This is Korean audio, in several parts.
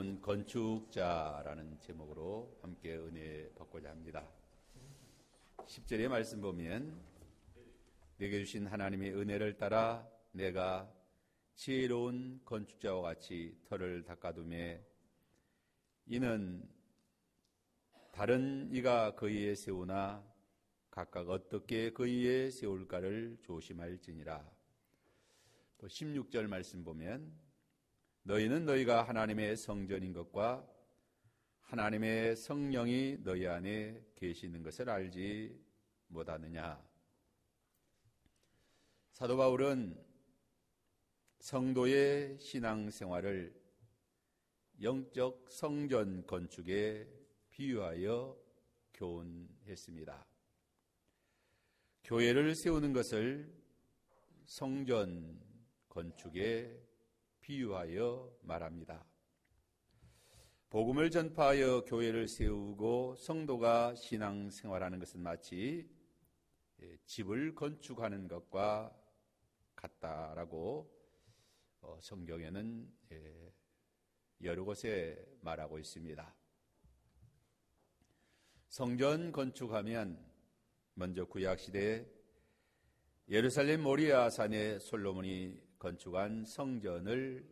건축자라는 제목으로 함께 은혜 받고자 합니다. 10절의 말씀 보면 내게 주신 하나님의 은혜를 따라 내가 지혜로운 건축자와 같이 터를 닦아두매 이는 다른 이가 그 위에 세우나 각각 어떻게 그 위에 세울까를 조심할지니라. 또 16절 말씀 보면 너희는 너희가 하나님의 성전인 것과 하나님의 성령이 너희 안에 계시는 것을 알지 못하느냐. 사도 바울은 성도의 신앙생활을 영적 성전 건축에 비유하여 교훈했습니다. 교회를 세우는 것을 성전 건축에 비유하여 말합니다. 복음을 전파하여 교회를 세우고 성도가 신앙생활하는 것은 마치 집을 건축하는 것과 같다라고 성경에는 여러 곳에 말하고 있습니다. 성전 건축하면 먼저 구약시대에 예루살렘 모리아 산에 솔로몬이 건축한 성전을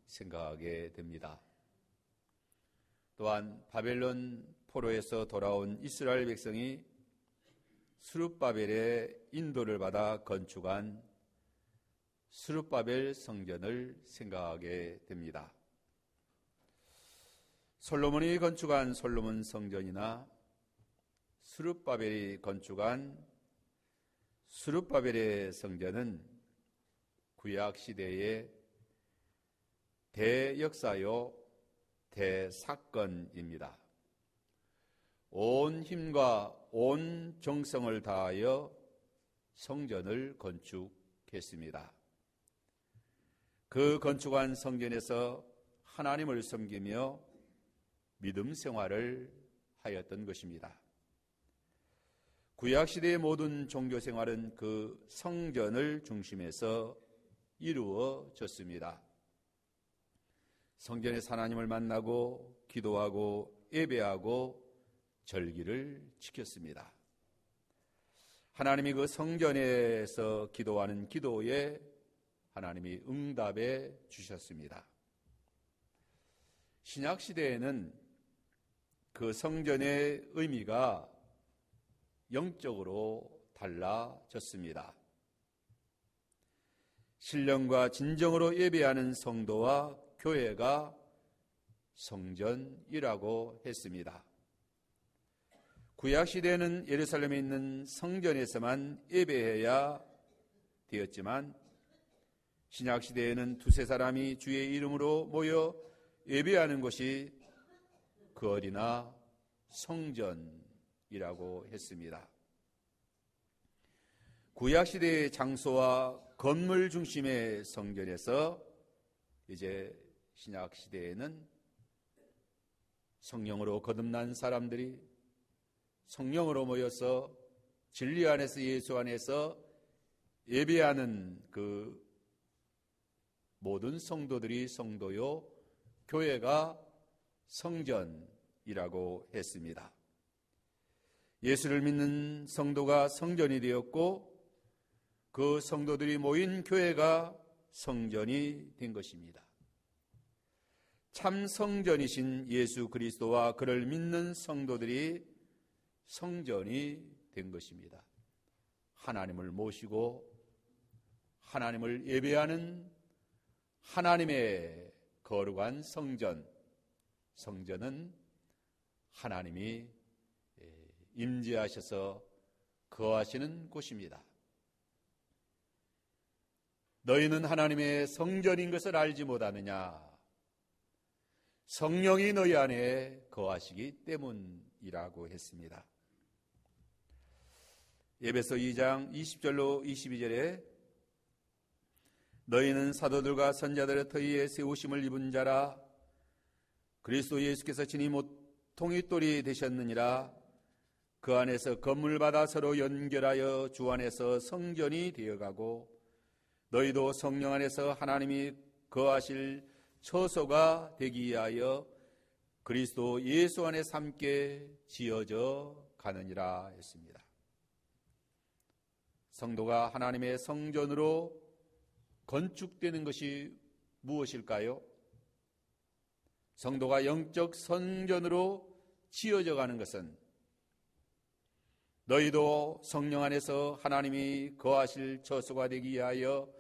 생각하게 됩니다. 또한 바벨론 포로에서 돌아온 이스라엘 백성이 스룹바벨의 인도를 받아 건축한 스룹바벨 성전을 생각하게 됩니다. 솔로몬이 건축한 솔로몬 성전이나 스룹바벨이 건축한 스룹바벨의 성전은 구약시대의 대역사요 대사건입니다. 온 힘과 온 정성을 다하여 성전을 건축했습니다. 그 건축한 성전에서 하나님을 섬기며 믿음 생활을 하였던 것입니다. 구약시대의 모든 종교생활은 그 성전을 중심에서 이루어졌습니다. 성전에서 하나님을 만나고 기도하고 예배하고 절기를 지켰습니다. 하나님이 그 성전에서 기도하는 기도에 하나님이 응답해 주셨습니다. 신약시대에는 그 성전의 의미가 영적으로 달라졌습니다. 신령과 진정으로 예배하는 성도와 교회가 성전이라고 했습니다. 구약시대에는 예루살렘에 있는 성전에서만 예배해야 되었지만 신약시대에는 두세 사람이 주의 이름으로 모여 예배하는 곳이 그 어디나 성전이라고 했습니다. 구약시대의 장소와 건물 중심의 성전에서 이제 신약시대에는 성령으로 거듭난 사람들이 성령으로 모여서 진리 안에서 예수 안에서 예배하는 그 모든 성도들이 성도요 교회가 성전이라고 했습니다. 예수를 믿는 성도가 성전이 되었고 그 성도들이 모인 교회가 성전이 된 것입니다. 참 성전이신 예수 그리스도와 그를 믿는 성도들이 성전이 된 것입니다. 하나님을 모시고 하나님을 예배하는 하나님의 거룩한 성전, 성전은 하나님이 임재하셔서 거하시는 곳입니다. 너희는 하나님의 성전인 것을 알지 못하느냐? 성령이 너희 안에 거하시기 때문이라고 했습니다. 에베소 2장 20절로 22절에 너희는 사도들과 선자들의 터위에 세우심을 입은 자라 그리스도 예수께서 친히 모퉁이 돌이 되셨느니라. 그 안에서 건물마다 서로 연결하여 주 안에서 성전이 되어가고 너희도 성령 안에서 하나님이 거하실 처소가 되기 위하여 그리스도 예수 안에서 함께 지어져 가느니라 했습니다. 성도가 하나님의 성전으로 건축되는 것이 무엇일까요? 성도가 영적 성전으로 지어져 가는 것은 너희도 성령 안에서 하나님이 거하실 처소가 되기 위하여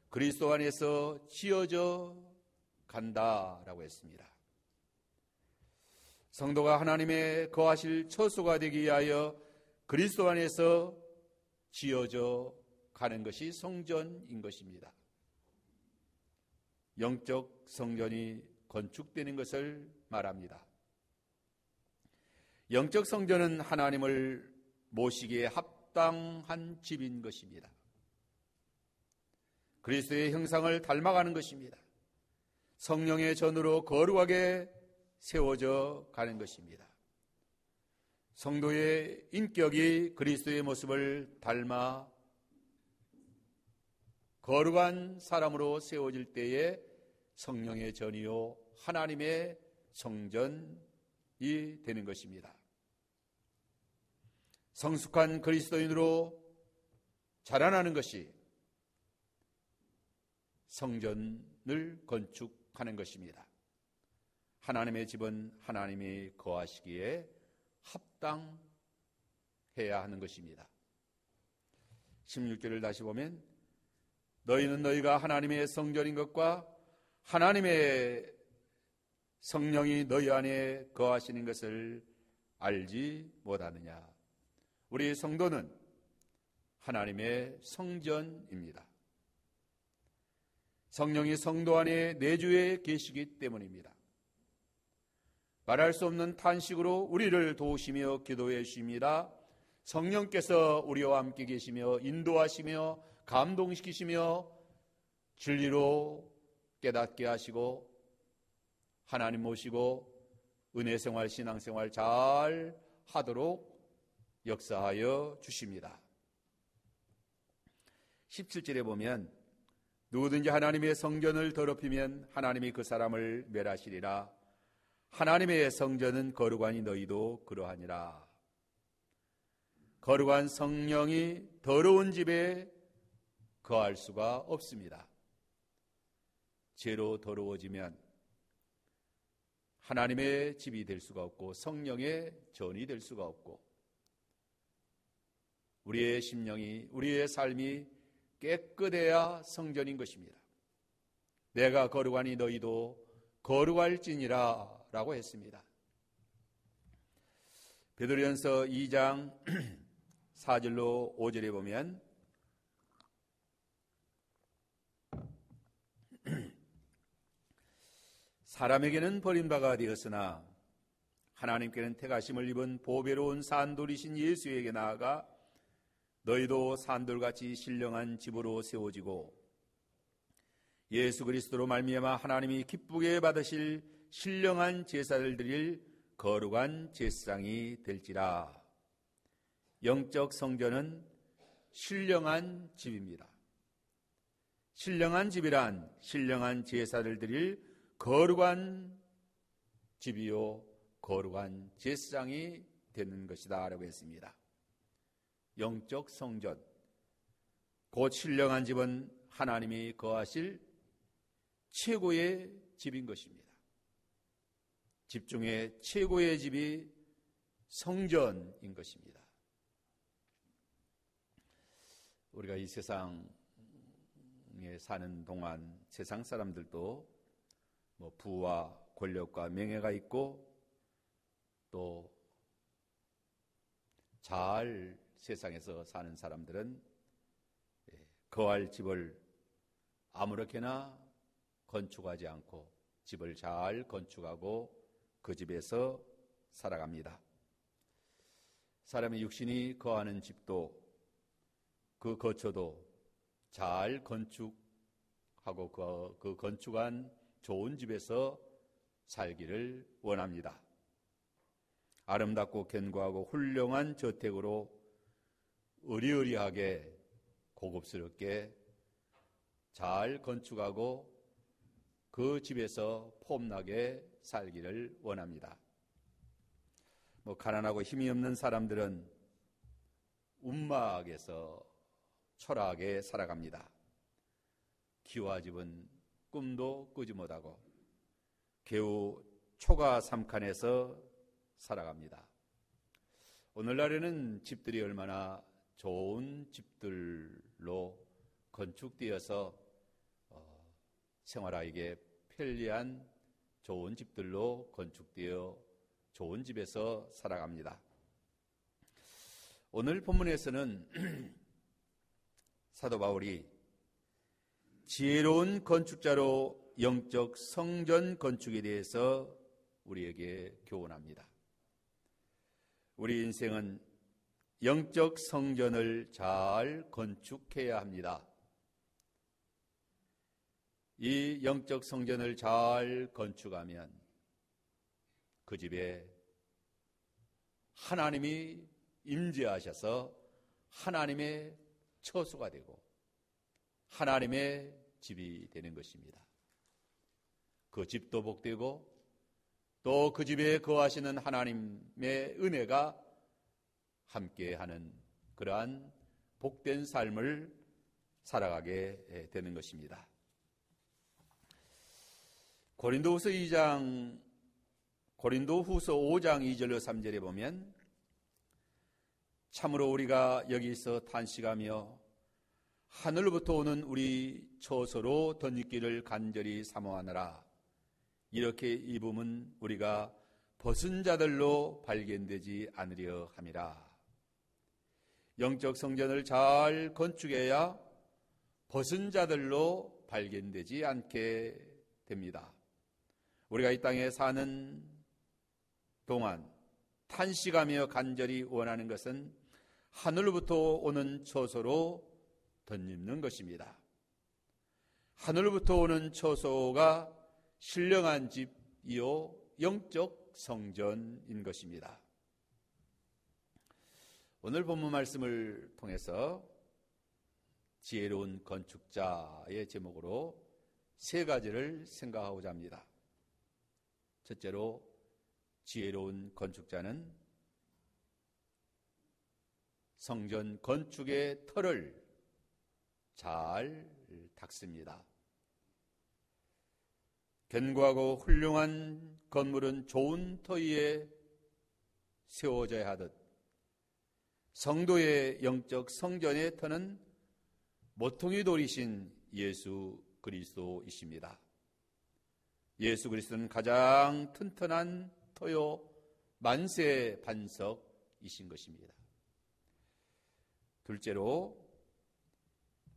그리스도 안에서 지어져 간다라고 했습니다. 성도가 하나님의 거하실 처소가 되기 위하여 그리스도 안에서 지어져 가는 것이 성전인 것입니다. 영적 성전이 건축되는 것을 말합니다. 영적 성전은 하나님을 모시기에 합당한 집인 것입니다. 그리스도의 형상을 닮아가는 것입니다. 성령의 전으로 거룩하게 세워져 가는 것입니다. 성도의 인격이 그리스도의 모습을 닮아 거룩한 사람으로 세워질 때에 성령의 전이요 하나님의 성전이 되는 것입니다. 성숙한 그리스도인으로 자라나는 것이 성전을 건축하는 것입니다. 하나님의 집은 하나님이 거하시기에 합당해야 하는 것입니다. 16절을 다시 보면 너희는 너희가 하나님의 성전인 것과 하나님의 성령이 너희 안에 거하시는 것을 알지 못하느냐. 우리 성도는 하나님의 성전입니다. 성령이 성도 안에 내주에 계시기 때문입니다. 말할 수 없는 탄식으로 우리를 도우시며 기도해 주십니다. 성령께서 우리와 함께 계시며 인도하시며 감동시키시며 진리로 깨닫게 하시고 하나님 모시고 은혜생활 신앙생활 잘 하도록 역사하여 주십니다. 17절에 보면 누구든지 하나님의 성전을 더럽히면 하나님이 그 사람을 멸하시리라. 하나님의 성전은 거룩하니 너희도 그러하니라. 거룩한 성령이 더러운 집에 거할 수가 없습니다. 죄로 더러워지면 하나님의 집이 될 수가 없고 성령의 전이 될 수가 없고 우리의 심령이 우리의 삶이 깨끗해야 성전인 것입니다. 내가 거룩하니 너희도 거룩할지니라 라고 했습니다. 베드로전서 2장 4절로 5절에 보면 사람에게는 버림바가 되었으나 하나님께는 택하심을 입은 보배로운 산돌이신 예수에게 나아가 너희도 산돌같이 신령한 집으로 세워지고 예수 그리스도로 말미암아 하나님이 기쁘게 받으실 신령한 제사를 드릴 거룩한 제사장이 될지라. 영적 성전은 신령한 집입니다. 신령한 집이란 신령한 제사를 드릴 거룩한 집이요 거룩한 제사장이 되는 것이다 라고 했습니다. 영적 성전, 곧 신령한 집은 하나님이 거하실 최고의 집인 것입니다. 집 중에 최고의 집이 성전인 것입니다. 우리가 이 세상에 사는 동안 세상 사람들도 부와 권력과 명예가 있고 또 잘 세상에서 사는 사람들은 거할 집을 아무렇게나 건축하지 않고 집을 잘 건축하고 그 집에서 살아갑니다. 사람의 육신이 거하는 집도 그 거처도 잘 건축하고 그 건축한 좋은 집에서 살기를 원합니다. 아름답고 견고하고 훌륭한 저택으로 의리의리하게 고급스럽게 잘 건축하고 그 집에서 폼나게 살기를 원합니다. 가난하고 힘이 없는 사람들은 움막에서 초라하게 살아갑니다. 기와 집은 꿈도 꾸지 못하고 겨우 초가 3칸에서 살아갑니다. 오늘날에는 집들이 얼마나 좋은 집들로 건축되어서 생활하기에 편리한 좋은 집들로 건축되어 좋은 집에서 살아갑니다. 오늘 본문에서는 사도 바울이 지혜로운 건축자로 영적 성전 건축에 대해서 우리에게 교훈합니다. 우리 인생은 영적 성전을 잘 건축해야 합니다. 이 영적 성전을 잘 건축하면 그 집에 하나님이 임재하셔서 하나님의 처소가 되고 하나님의 집이 되는 것입니다. 그 집도 복되고 또 그 집에 거하시는 하나님의 은혜가 함께하는 그러한 복된 삶을 살아가게 되는 것입니다. 고린도후서 5장 2절로 3절에 보면 참으로 우리가 여기서 탄식하며 하늘로부터 오는 우리 처소로 덧입기를 간절히 사모하느라 이렇게 입음은 우리가 벗은 자들로 발견되지 않으려 함이라. 영적 성전을 잘 건축해야 벗은 자들로 발견되지 않게 됩니다. 우리가 이 땅에 사는 동안 탄식하며 간절히 원하는 것은 하늘로부터 오는 처소로 덧입는 것입니다. 하늘로부터 오는 처소가 신령한 집이요 영적 성전인 것입니다. 오늘 본문 말씀을 통해서 지혜로운 건축자의 제목으로 세 가지를 생각하고자 합니다. 첫째로 지혜로운 건축자는 성전 건축의 터를 잘 닦습니다. 견고하고 훌륭한 건물은 좋은 터 위에 세워져야 하듯 성도의 영적 성전의 터는 모퉁이 돌이신 예수 그리스도이십니다. 예수 그리스도는 가장 튼튼한 터요 만세 반석이신 것입니다. 둘째로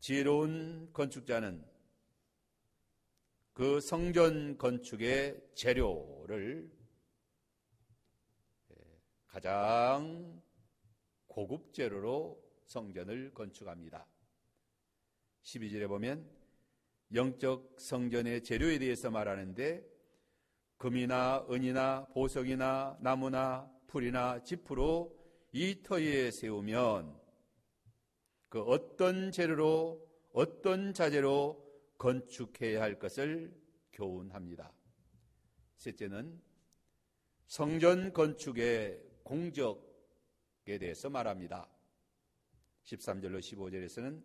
지혜로운 건축자는 그 성전 건축의 재료를 가장 고급 재료로 성전을 건축합니다. 12절에 보면 영적 성전의 재료에 대해서 말하는데 금이나 은이나 보석이나 나무나 풀이나 지프로 이 터위에 세우면 그 어떤 재료로 어떤 자재로 건축해야 할 것을 교훈합니다. 셋째는 성전 건축의 공적에 대해서 말합니다. 13절로 15절에서는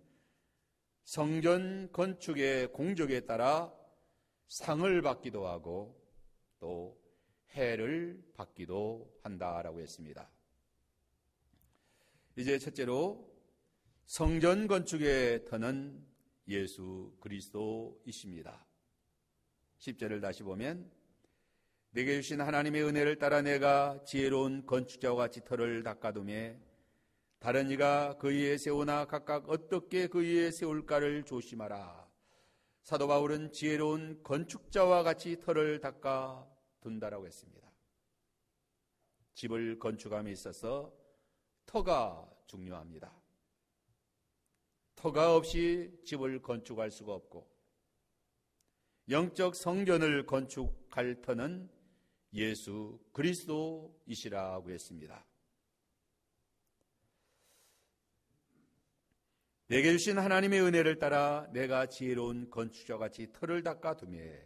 성전 건축의 공적에 따라 상을 받기도 하고 또 해를 받기도 한다라고 했습니다. 이제 첫째로 성전 건축의 터는 예수 그리스도이십니다. 10절을 다시 보면 내게 주신 하나님의 은혜를 따라 내가 지혜로운 건축자와 같이 터를 닦아두매 다른 이가 그 위에 세우나 각각 어떻게 그 위에 세울까를 조심하라. 사도 바울은 지혜로운 건축자와 같이 터를 닦아둔다라고 했습니다. 집을 건축함에 있어서 터가 중요합니다. 터가 없이 집을 건축할 수가 없고 영적 성전을 건축할 터는 예수 그리스도이시라고 했습니다. 내게 주신 하나님의 은혜를 따라 내가 지혜로운 건축자와 같이 터를 닦아두매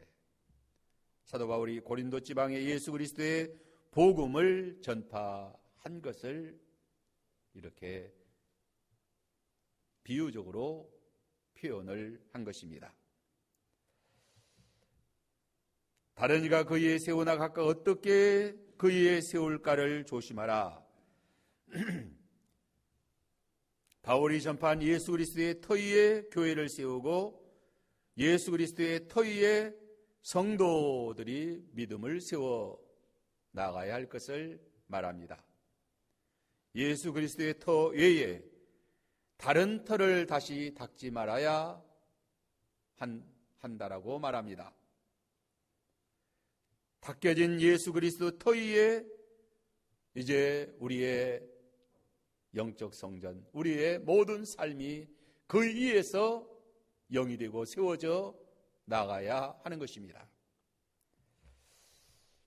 사도 바울이 고린도 지방에 예수 그리스도의 복음을 전파한 것을 이렇게 비유적으로 표현을 한 것입니다. 다른 이가 그 위에 세우나 각각 어떻게 그 위에 세울까를 조심하라. 바울이 전파한 예수 그리스도의 터 위에 교회를 세우고 예수 그리스도의 터 위에 성도들이 믿음을 세워 나가야 할 것을 말합니다. 예수 그리스도의 터 외에 다른 터를 다시 닦지 말아야 한다라고 말합니다. 닦여진 예수 그리스도 터 위에 이제 우리의 영적 성전, 우리의 모든 삶이 그 위에서 영이 되고 세워져 나가야 하는 것입니다.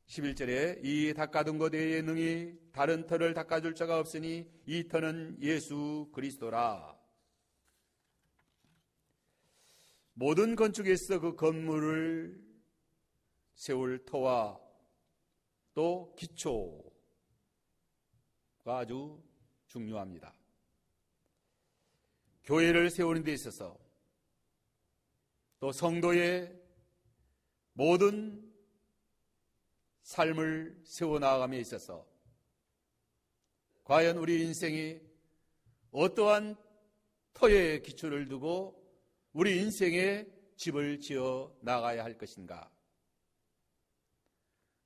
11절에 이 닦아둔 것 외에 능히 다른 터를 닦아줄 자가 없으니 이 터는 예수 그리스도라. 모든 건축에서 그 건물을 세울 터와 또 기초가 아주 중요합니다. 교회를 세우는 데 있어서 또 성도의 모든 삶을 세워나감에 있어서 과연 우리 인생이 어떠한 터에 기초를 두고 우리 인생의 집을 지어 나가야 할 것인가?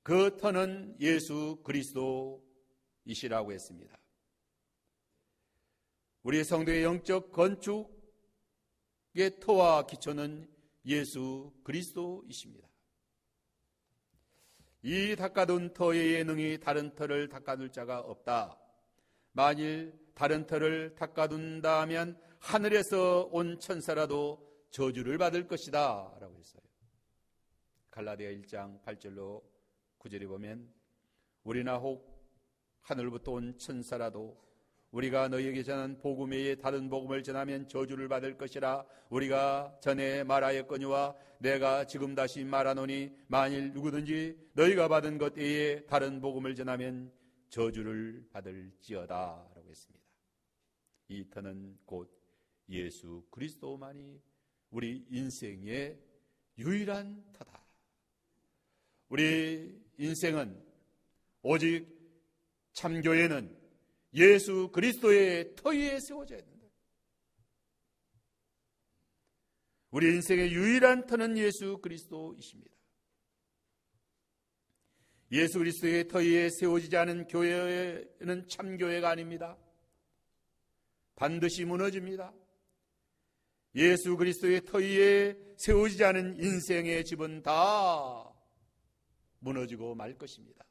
그 터는 예수 그리스도이시라고 했습니다. 우리 성도의 영적 건축의 터와 기초는 예수 그리스도이십니다. 이 닦아둔 터 외에 능히 다른 터를 닦아둘 자가 없다. 만일 다른 터를 닦아둔다 하면 하늘에서 온 천사라도 저주를 받을 것이다 라고 했어요. 갈라디아 1장 8절로 9절에 보면 우리나 혹 하늘부터 온 천사라도 우리가 너희에게 전한 복음 외에 다른 복음을 전하면 저주를 받을 것이라. 우리가 전에 말하였거니와 내가 지금 다시 말하노니 만일 누구든지 너희가 받은 것 외에 다른 복음을 전하면 저주를 받을지어다 라고 했습니다. 이 터는 곧 예수 그리스도만이 우리 인생의 유일한 터다. 우리 인생은 오직 참교회는 예수 그리스도의 터 위에 세워져야 된다. 우리 인생의 유일한 터는 예수 그리스도이십니다. 예수 그리스도의 터 위에 세워지지 않은 교회는 참교회가 아닙니다. 반드시 무너집니다. 예수 그리스도의 터 위에 세워지지 않은 인생의 집은 다 무너지고 말 것입니다.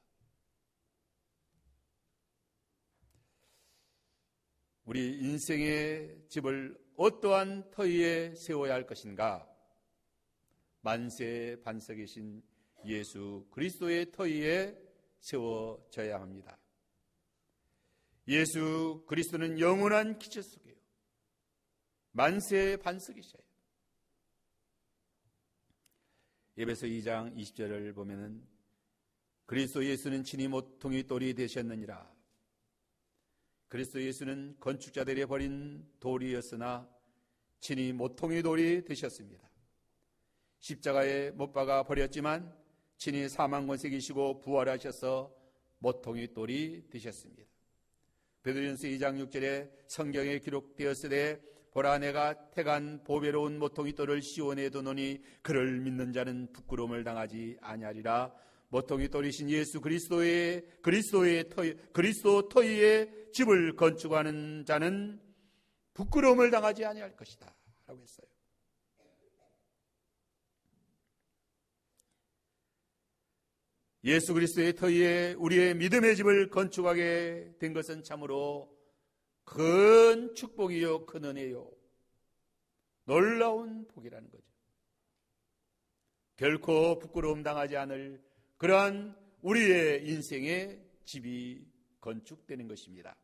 우리 인생의 집을 어떠한 터 위에 세워야 할 것인가? 만세 반석이신 예수 그리스도의 터 위에 세워져야 합니다. 예수 그리스도는 영원한 기초 속이에요. 만세 반석이셔요. 에베소 2장 20절을 보면은 그리스도 예수는 친히 모퉁이 돌이 되셨느니라. 그리스도 예수는 건축자들이 버린 돌이었으나 친히 모퉁이 돌이 되셨습니다. 십자가에 못 박아 버렸지만 친히 사망 권세 이시고 부활하셔서 모퉁이 돌이 되셨습니다. 베드로전서 2장 6절에 성경에 기록되었으되 보라 내가 태간 보배로운 모퉁이 돌을 시온에 두노니 그를 믿는 자는 부끄러움을 당하지 아니하리라. 모퉁이 돌이신 예수 그리스도의 그리스도 터 위에 집을 건축하는 자는 부끄러움을 당하지 아니할 것이다 라고 했어요. 예수 그리스도의 터 위에 우리의 믿음의 집을 건축하게 된 것은 참으로 큰 축복이요 큰 은혜요 놀라운 복이라는 거죠. 결코 부끄러움 당하지 않을 그러한 우리의 인생의 집이 건축되는 것입니다.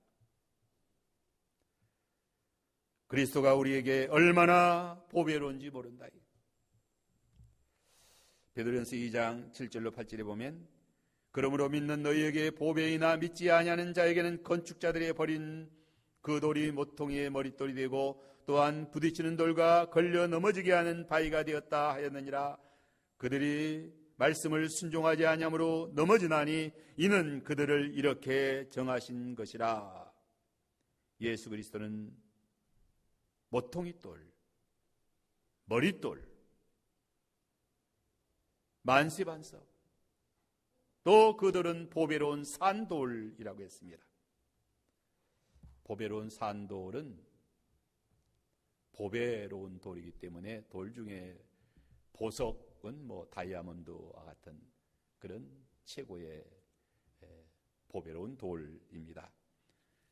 그리스도가 우리에게 얼마나 보배로운지 모른다. 베드로전서 2장 7절로 8절에 보면 그러므로 믿는 너희에게 보배이나 믿지 아니하는 자에게는 건축자들이 버린 그 돌이 모퉁이의 머릿돌이 되고 또한 부딪히는 돌과 걸려 넘어지게 하는 바위가 되었다 하였느니라. 그들이 말씀을 순종하지 아니함으로 넘어지나니 이는 그들을 이렇게 정하신 것이라. 예수 그리스도는 모퉁이돌, 머릿돌, 만세반석, 또 그들은 보배로운 산돌이라고 했습니다. 보배로운 산돌은 보배로운 돌이기 때문에 돌 중에 보석은 다이아몬드와 같은 그런 최고의 보배로운 돌입니다.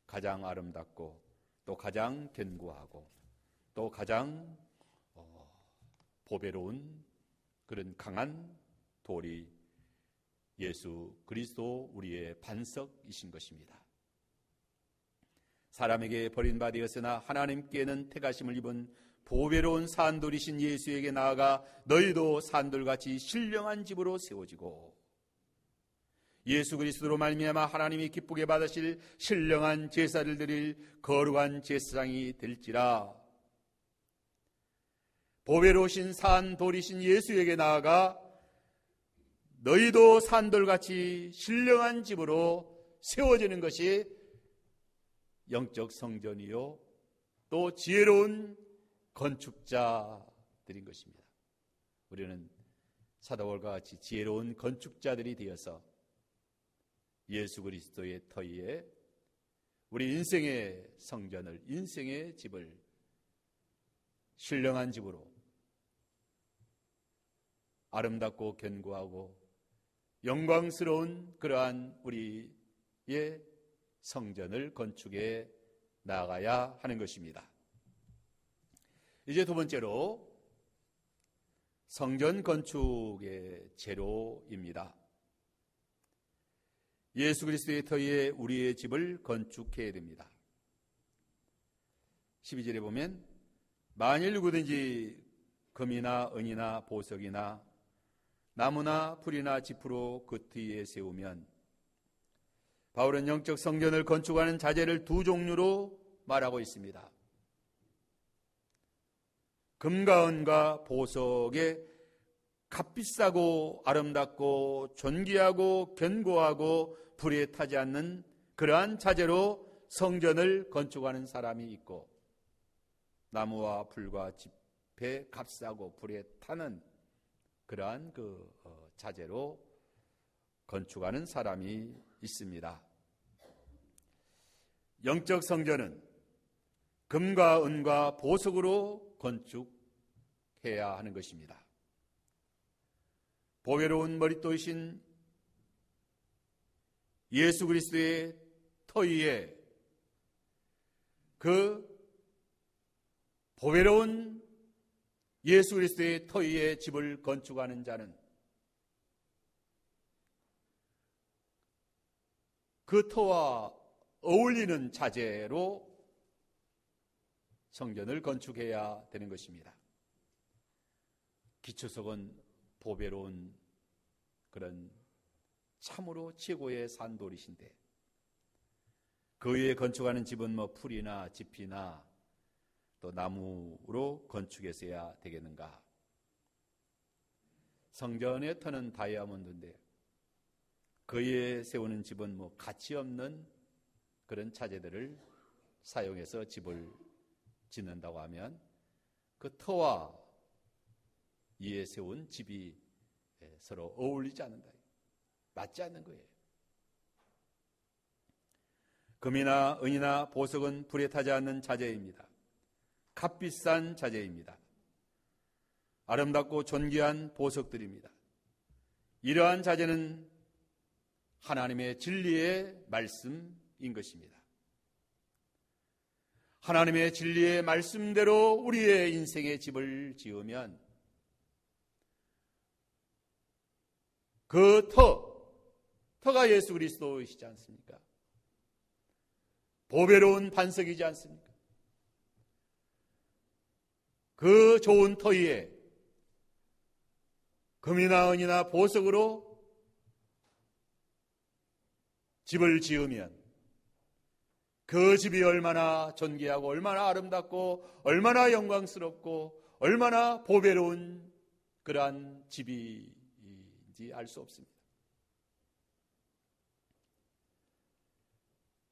가장 아름답고 또 가장 견고하고 또 가장 보배로운 그런 강한 돌이 예수 그리스도 우리의 반석이신 것입니다. 사람에게 버림받았으나 하나님께는 택하심을 입은 보배로운 산돌이신 예수에게 나아가 너희도 산돌같이 신령한 집으로 세워지고 예수 그리스도로 말미암아 하나님이 기쁘게 받으실 신령한 제사를 드릴 거룩한 제사장이 될지라. 보배로우신 산돌이신 예수에게 나아가 너희도 산돌같이 신령한 집으로 세워지는 것이 영적 성전이요 또 지혜로운 건축자들인 것입니다. 우리는 사도월과 같이 지혜로운 건축자들이 되어서 예수 그리스도의 터위에 우리 인생의 성전을, 인생의 집을 신령한 집으로 아름답고 견고하고 영광스러운 그러한 우리의 성전을 건축해 나아가야 하는 것입니다. 이제 두 번째로 성전 건축의 제로입니다. 예수 그리스도의 터위에 우리의 집을 건축해야 됩니다. 12절에 보면 만일 누구든지 금이나 은이나 보석이나 나무나 풀이나 지푸로 그 터위에 세우면, 바울은 영적 성전을 건축하는 자재를 두 종류로 말하고 있습니다. 금과 은과 보석의 값비싸고 아름답고 존귀하고 견고하고 불에 타지 않는 그러한 자재로 성전을 건축하는 사람이 있고, 나무와 풀과 짚에 값싸고 불에 타는 그러한 자재로 건축하는 사람이 있습니다. 영적 성전은 금과 은과 보석으로 건축해야 하는 것입니다. 보배로운 머릿돌이신 예수 그리스도의 터위에 그 보배로운 예수 그리스도의 터위에 집을 건축하는 자는 그 터와 어울리는 자재로 성전을 건축해야 되는 것입니다. 기초석은 보배로운 그런 참으로 최고의 산돌이신데, 그 위에 건축하는 집은 풀이나 짚이나 또 나무로 건축했어야 되겠는가? 성전의 터는 다이아몬드인데 그 위에 세우는 집은 가치 없는 그런 자재들을 사용해서 집을 짓는다고 하면 그 터와 위에 세운 집이 서로 어울리지 않는다. 맞지 않는 거예요. 금이나 은이나 보석은 불에 타지 않는 자재입니다. 값비싼 자재입니다. 아름답고 존귀한 보석들입니다. 이러한 자재는 하나님의 진리의 말씀인 것입니다. 하나님의 진리의 말씀대로 우리의 인생의 집을 지으면 그 터가 예수 그리스도이시지 않습니까? 보배로운 반석이지 않습니까? 그 좋은 터 위에 금이나 은이나 보석으로 집을 지으면 그 집이 얼마나 존귀하고 얼마나 아름답고 얼마나 영광스럽고 얼마나 보배로운 그러한 집인지 알 수 없습니다.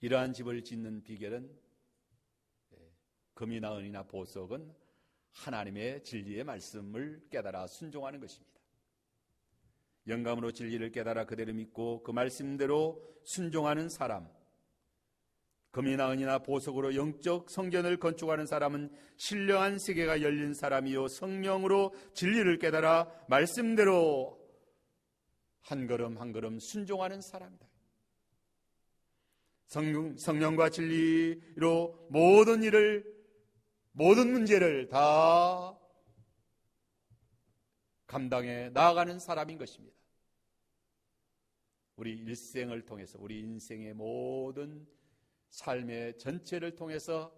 이러한 집을 짓는 비결은 금이나 은이나 보석은 하나님의 진리의 말씀을 깨달아 순종하는 것입니다. 영감으로 진리를 깨달아 그대로 믿고 그 말씀대로 순종하는 사람, 금이나 은이나 보석으로 영적 성전을 건축하는 사람은 신령한 세계가 열린 사람이요 성령으로 진리를 깨달아 말씀대로 한 걸음 한 걸음 순종하는 사람이다. 성령과 진리로 모든 문제를 다 감당해 나아가는 사람인 것입니다. 우리 일생을 통해서 우리 인생의 모든 삶의 전체를 통해서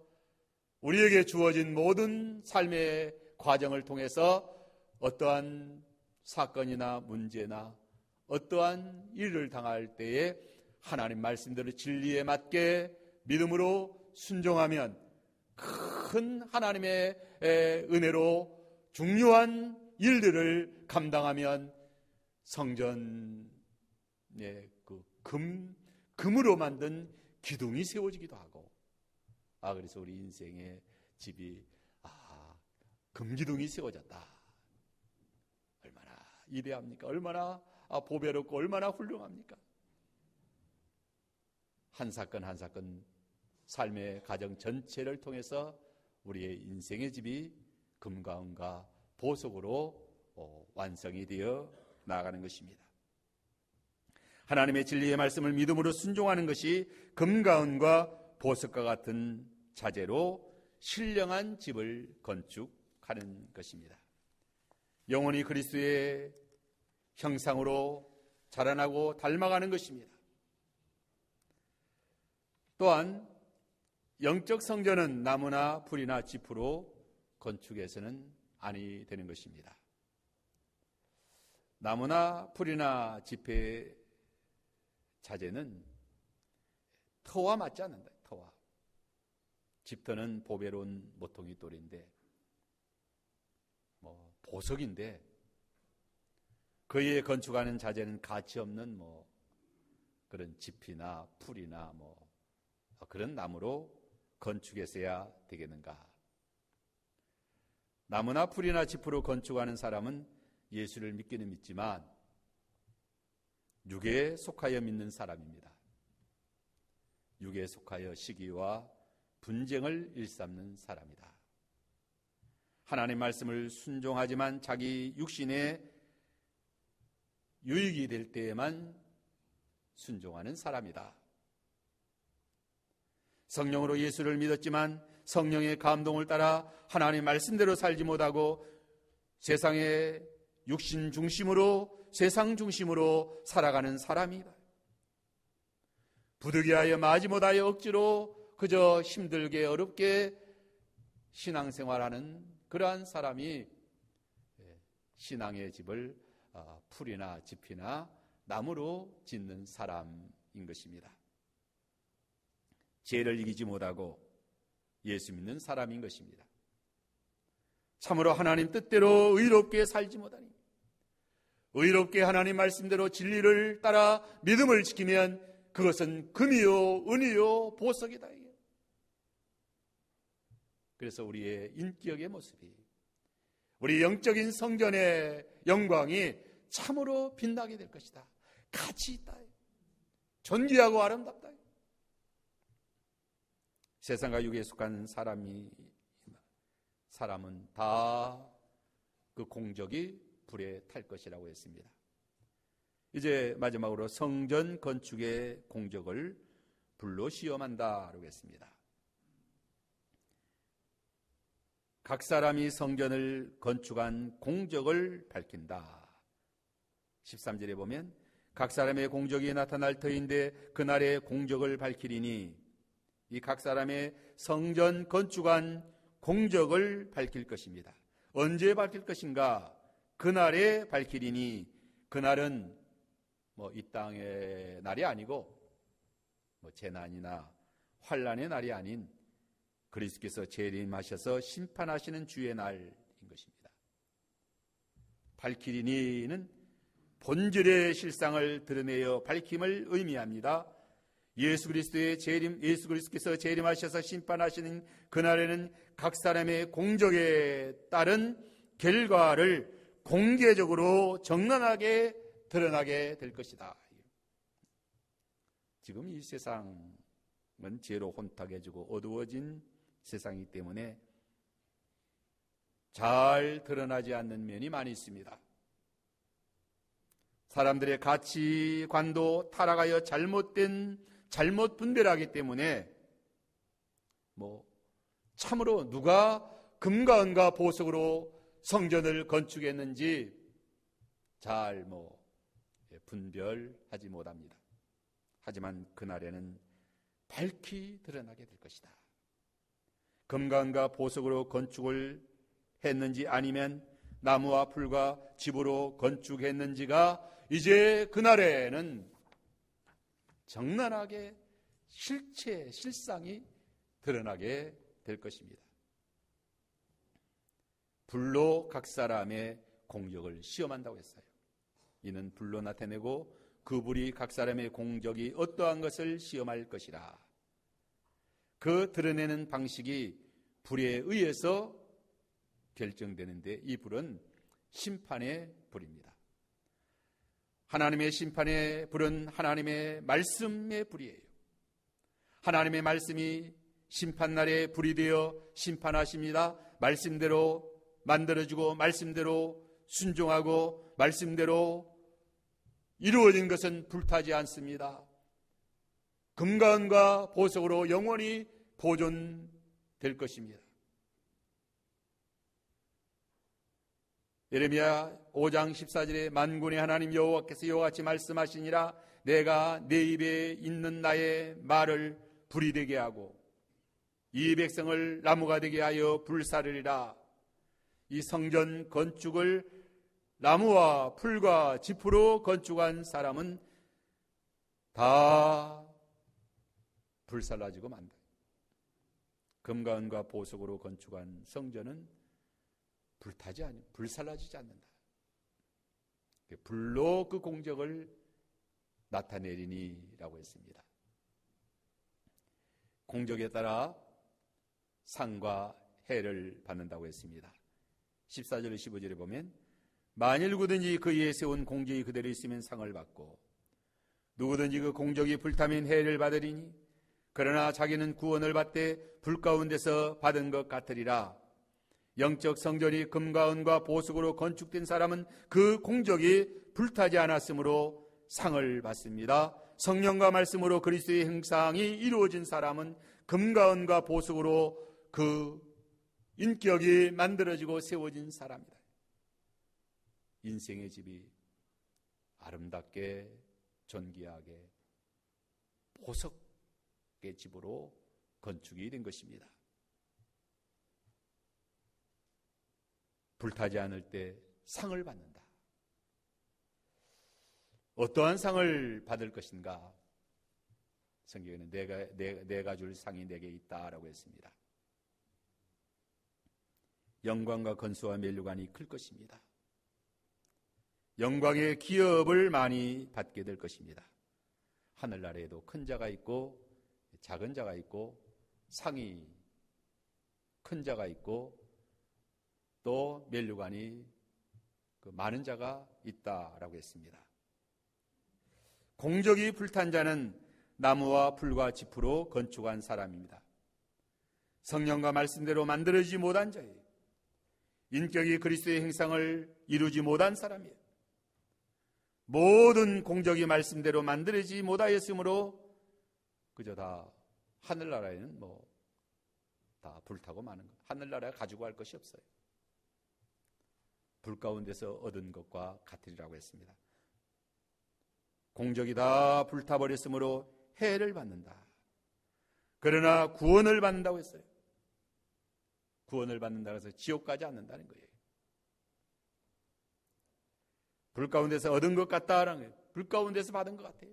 우리에게 주어진 모든 삶의 과정을 통해서 어떠한 사건이나 문제나 어떠한 일을 당할 때에 하나님 말씀대로 진리에 맞게 믿음으로 순종하면 큰 하나님의 은혜로 중요한 일들을 감당하면 성전의 그 금으로 만든 기둥이 세워지기도 하고, 그래서 우리 인생의 집이 금기둥이 세워졌다. 얼마나 이대합니까? 얼마나 보배롭고 얼마나 훌륭합니까? 한 사건 한 사건 삶의 가정 전체를 통해서 우리의 인생의 집이 금과 은과 보석으로 완성이 되어 나아가는 것입니다. 하나님의 진리의 말씀을 믿음으로 순종하는 것이 금과 은과 보석과 같은 자재로 신령한 집을 건축하는 것입니다. 영혼이 그리스도의 형상으로 자라나고 닮아가는 것입니다. 또한 영적 성전은 나무나 풀이나 짚으로 건축해서는 아니 되는 것입니다. 나무나 풀이나 짚의 자재는 터와 맞지 않는다. 터와. 짚터는 보배로운 모퉁이 돌인데 보석인데 그에 건축하는 자재는 가치 없는 그런 짚이나 풀이나 그런 나무로 건축했어야 되겠는가? 나무나 풀이나 짚으로 건축하는 사람은 예수를 믿기는 믿지만 육에 속하여 믿는 사람입니다. 육에 속하여 시기와 분쟁을 일삼는 사람이다. 하나님 말씀을 순종하지만 자기 육신에 유익이 될 때에만 순종하는 사람이다. 성령으로 예수를 믿었지만 성령의 감동을 따라 하나님 말씀대로 살지 못하고 세상의 육신 중심으로 세상 중심으로 살아가는 사람이다. 부득이하여 마지못하여 억지로 그저 힘들게 어렵게 신앙생활하는 그러한 사람이 신앙의 집을 풀이나 짚이나 나무로 짓는 사람인 것입니다. 죄를 이기지 못하고 예수 믿는 사람인 것입니다. 참으로 하나님 뜻대로 의롭게 살지 못하니 의롭게 하나님 말씀대로 진리를 따라 믿음을 지키면 그것은 금이요 은이요 보석이다. 그래서 우리의 인격의 모습이 우리 영적인 성전의 영광이 참으로 빛나게 될 것이다. 가치 있다. 존귀하고 아름답다. 세상과 육에 속한 사람은 다 그 공적이 불에 탈 것이라고 했습니다. 이제 마지막으로 성전 건축의 공적을 불로 시험한다라고 했습니다. 각 사람이 성전을 건축한 공적을 밝힌다. 13절에 보면 각 사람의 공적이 나타날 터인데 그날의 공적을 밝히리니, 이 각 사람의 성전 건축한 공적을 밝힐 것입니다. 언제 밝힐 것인가? 그날에 밝히리니, 그날은 이 땅의 날이 아니고 재난이나 환란의 날이 아닌 그리스도께서 재림하셔서 심판하시는 주의 날인 것입니다. 밝히리니는 본질의 실상을 드러내어 밝힘을 의미합니다. 예수 그리스도께서 재림하셔서 심판하시는 그날에는 각 사람의 공적에 따른 결과를 공개적으로 정론하게 드러나게 될 것이다. 지금 이 세상은 죄로 혼탁해지고 어두워진 세상이기 때문에 잘 드러나지 않는 면이 많이 있습니다. 사람들의 가치관도 타락하여 잘못 분별하기 때문에 참으로 누가 금과 은과 보석으로 성전을 건축했는지 잘 분별하지 못합니다. 하지만 그날에는 밝히 드러나게 될 것이다. 금과 은과 보석으로 건축을 했는지 아니면 나무와 풀과 집으로 건축했는지가 이제 그날에는 정난하게 실상이 드러나게 될 것입니다. 불로 각 사람의 공적을 시험한다고 했어요. 이는 불로 나타내고 그 불이 각 사람의 공적이 어떠한 것을 시험할 것이라. 그 드러내는 방식이 불에 의해서 결정되는데, 이 불은 심판의 불입니다. 하나님의 심판의 불은 하나님의 말씀의 불이에요. 하나님의 말씀이 심판날에 불이 되어 심판하십니다. 말씀대로 만들어지고 말씀대로 순종하고 말씀대로 이루어진 것은 불타지 않습니다. 금과 은과 보석으로 영원히 보존될 것입니다. 예레미야 5장 14절에 만군의 하나님 여호와께서 이와 같이 말씀하시니라. 내가 내 입에 있는 나의 말을 불이 되게 하고 이 백성을 나무가 되게 하여 불사르리라. 이 성전 건축을 나무와 풀과 지프로 건축한 사람은 다 불살라지고 만다. 금과 은과 보석으로 건축한 성전은 불살라지지 않는다. 불로 그 공적을 나타내리니라고 했습니다. 공적에 따라 상과 해를 받는다고 했습니다. 14절 15절에 보면 만일 누구든지 그 위에 세운 공적이 그대로 있으면 상을 받고 누구든지 그 공적이 불타면 해를 받으리니 그러나 자기는 구원을 받되 불 가운데서 받은 것 같으리라. 영적 성전이 금과 은과 보석으로 건축된 사람은 그 공적이 불타지 않았으므로 상을 받습니다. 성령과 말씀으로 그리스도의 형상이 이루어진 사람은 금과 은과 보석으로 그 인격이 만들어지고 세워진 사람이다. 인생의 집이 아름답게 존귀하게 보석의 집으로 건축이 된 것입니다. 불타지 않을 때 상을 받는다. 어떠한 상을 받을 것인가? 성경에는 내가 줄 상이 내게 있다라고 했습니다. 영광과 건수와 면류관이 클 것입니다. 영광의 기업을 많이 받게 될 것입니다. 하늘나라에도 큰 자가 있고 작은 자가 있고 상이 큰 자가 있고 또 면류관이 많은 자가 있다라고 했습니다. 공적이 불탄 자는 나무와 풀과 지프로 건축한 사람입니다. 성령과 말씀대로 만들어지지 못한 자예요. 인격이 그리스도의 형상을 이루지 못한 사람이에요. 모든 공적이 말씀대로 만들어지지 못하였으므로 그저 다 하늘나라에는 다 불타고 마는 것. 하늘나라에 가지고 갈 것이 없어요. 불 가운데서 얻은 것과 같으리라고 했습니다. 공적이 다 불타버렸으므로 해를 받는다. 그러나 구원을 받는다고 했어요. 구원을 받는다고 해서 지옥 가지 않는다는 거예요. 불 가운데서 얻은 것 같다라는 거예요. 불 가운데서 받은 것 같아요.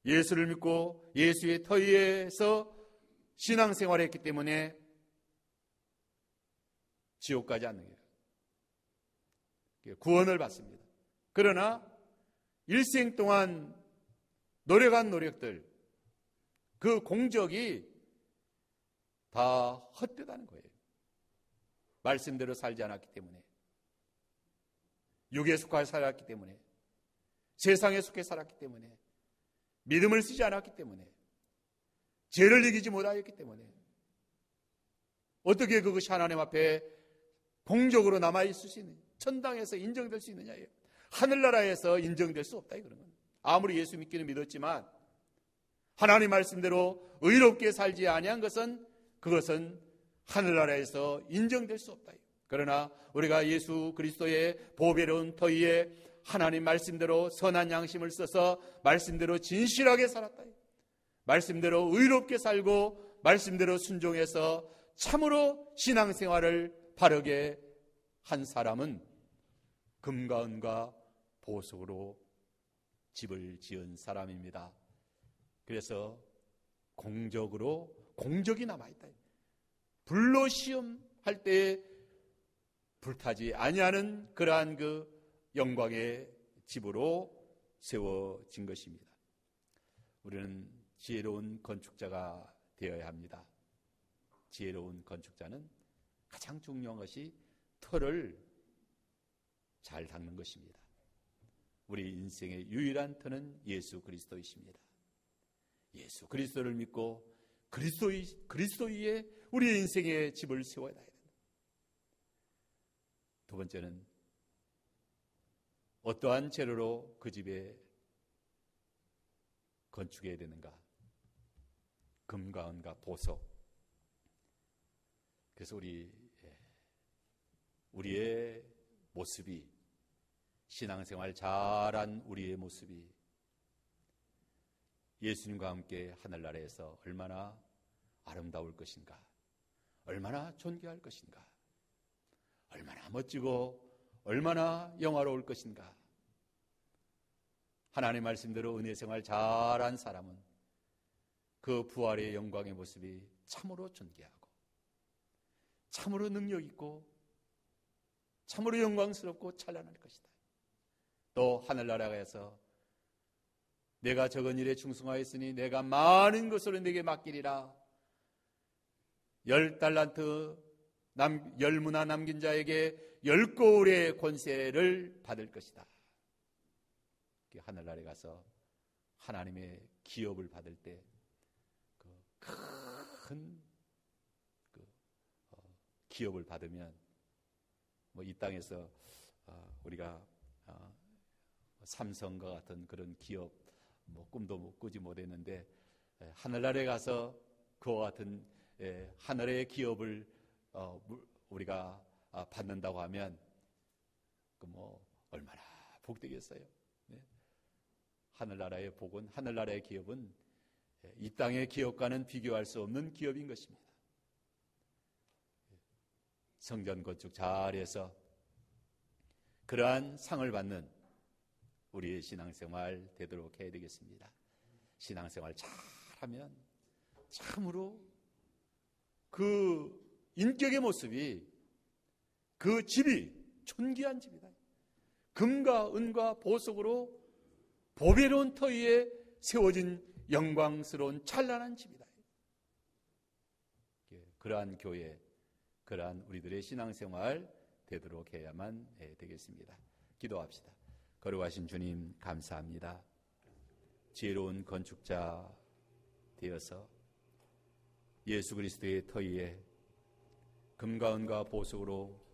예수를 믿고 예수의 터위에서 신앙생활을 했기 때문에 지옥 가지 않는 거예요. 구원을 받습니다. 그러나 일생 동안 노력한 노력들, 그 공적이 다 헛되다는 거예요. 말씀대로 살지 않았기 때문에, 육에 속해 살았기 때문에, 세상에 속해 살았기 때문에, 믿음을 쓰지 않았기 때문에, 죄를 이기지 못하였기 때문에 어떻게 그것이 하나님 앞에 공적으로 남아있을 수 있느냐, 천당에서 인정될 수 있느냐예요. 하늘나라에서 인정될 수 없다. 그러면 아무리 예수 믿기는 믿었지만 하나님 말씀대로 의롭게 살지 아니한 것은 그것은 하늘나라에서 인정될 수 없다. 그러나 우리가 예수 그리스도의 보배로운 터위에 하나님 말씀대로 선한 양심을 써서 말씀대로 진실하게 살았다. 말씀대로 의롭게 살고 말씀대로 순종해서 참으로 신앙생활을 바르게 한 사람은 금과 은과 보석으로 집을 지은 사람입니다. 그래서 공적이 남아있다. 불로 시험할 때에 불타지 아니하는 그러한 그 영광의 집으로 세워진 것입니다. 우리는 지혜로운 건축자가 되어야 합니다. 지혜로운 건축자는 가장 중요한 것이 터를 잘 닦는 것입니다. 우리 인생의 유일한 터는 예수 그리스도이십니다. 예수 그리스도를 믿고 그리스도 위에 우리의 인생의 집을 세워야 된다. 두 번째는 어떠한 재료로 그 집에 건축해야 되는가? 금과 은과 보석. 그래서 우리의 모습이, 신앙생활 잘한 우리의 모습이 예수님과 함께 하늘나라에서 얼마나 아름다울 것인가, 얼마나 존귀할 것인가, 얼마나 멋지고 얼마나 영화로울 것인가. 하나님의 말씀대로 은혜생활 잘한 사람은 그 부활의 영광의 모습이 참으로 존귀하고 참으로 능력있고 참으로 영광스럽고 찬란할 것이다. 또 하늘나라에서 내가 적은 일에 충성하였으니 내가 많은 것으로 내게 맡기리라. 10달란트 10문화 남긴 자에게 10거울의 권세를 받을 것이다. 하늘나라에 가서 하나님의 기업을 받을 때 큰 기업을 받으면 이 땅에서 우리가 삼성과 같은 그런 기업 꿈도 꾸지 못했는데 하늘나라에 가서 그와 같은 하늘의 기업을 우리가 받는다고 하면 얼마나 복되겠어요. 네? 하늘나라의 복은, 하늘나라의 기업은 이 땅의 기업과는 비교할 수 없는 기업인 것입니다. 성전 건축 잘해서 그러한 상을 받는 우리의 신앙생활 되도록 해야 되겠습니다. 신앙생활 잘하면 참으로 그 인격의 모습이, 그 집이 존귀한 집이다. 금과 은과 보석으로 보배로운 터 위에 세워진 영광스러운 찬란한 집이다. 그러한 교회, 그러한 우리들의 신앙생활 되도록 해야만 되겠습니다. 기도합시다. 거룩하신 주님, 감사합니다. 지혜로운 건축자 되어서 예수 그리스도의 터 위에 금과 은과 보석으로